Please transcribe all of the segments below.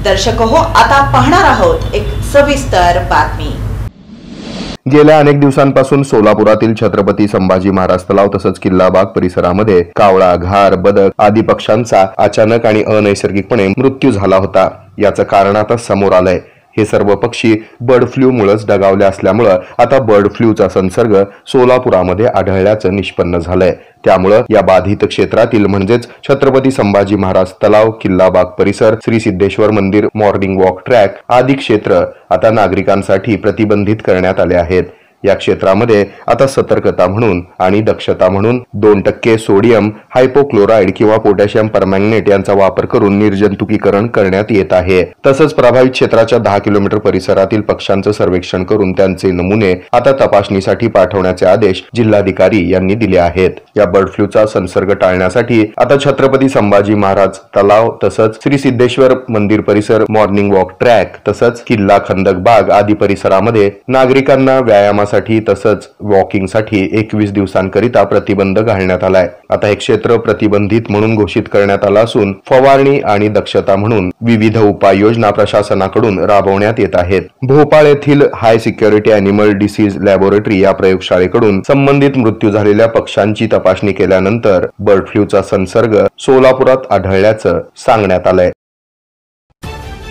दर्शक हो, आता पाहणार आहोत एक सविस्तर बातमी। गेल्या अनेक दिवसांपासून सोलापुरातील छत्रपती संभाजी महाराज तलाव तसंच किल्लाबाग परिसरामध्ये कावळा, घार, बदक आदी पक्ष्यांचा अचानक आणि अनैसर्गिकपणे मृत्यू झाला होता। याचं कारण आता समोर आलंय। हे सर्व पक्षी बर्ड फ्लूमुळेच दगावले असल्यामुळे आता बर्ड फ्लूचा संसर्ग सोलापुरामध्ये आढळल्याचं निष्पन्न झालंय। त्यामुळे या बाधित क्षेत्रातील म्हणजेच छत्रपती संभाजी महाराज तलाव, किल्लाबाग परिसर, श्री सिद्धेश्वर मंदिर, मॉर्निंग वॉक ट्रॅक आदी क्षेत्र आता नागरिकांसाठी प्रतिबंधित करण्यात आले आहेत। या क्षेत्रामध्ये आता सतर्कता म्हणून आणि दक्षता म्हणून 2% सोडियम हायपोक्लोराइड किंवा पोटॅशियम परमॅंगनेट यांचा वापर करून निर्जंतुकीकरण करण्यात येत आहे। तसंच प्रभावित क्षेत्राच्या 10 किलोमीटर परिसरातील पक्ष्यांचं सर्वेक्षण करून त्यांचे नमुने आता तपासणीसाठी पाठवण्याचे आदेश जिल्हाधिकारी यांनी दिले आहेत। या बर्ड फ्लूचा संसर्ग टाळण्यासाठी आता छत्रपती संभाजी महाराज तलाव तसंच श्री सिद्धेश्वर मंदिर परिसर, मॉर्निंग वॉक ट्रॅक तसंच किल्ला खंदक बाग आदी परिसरामध्ये नागरिकांना व्यायाम तसंच वॉकिंग साठी 21 दिवसांकरिता प्रतिबंध घालण्यात आलाय। आता हे क्षेत्र प्रतिबंधित म्हणून घोषित करण्यात आलं असून फवारणी आणि दक्षता म्हणून विविध उपाययोजना प्रशासनाकडून राबवण्यात येत आहेत। भोपाळ येथील हाय सिक्युरिटी अॅनिमल डिसीज लॅबोरेटरी या प्रयोगशाळेकडून संबंधित मृत्यू झालेल्या पक्ष्यांची तपासणी केल्यानंतर बर्ड फ्लूचा संसर्ग सोलापुरात आढळल्याचं सांगण्यात आलंय।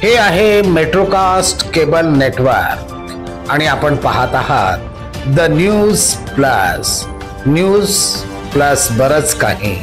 हे आहे मेट्रोकास्ट केबल नेटवर्क आणि आपण पाहत आहात द न्यूज प्लस बरच काही।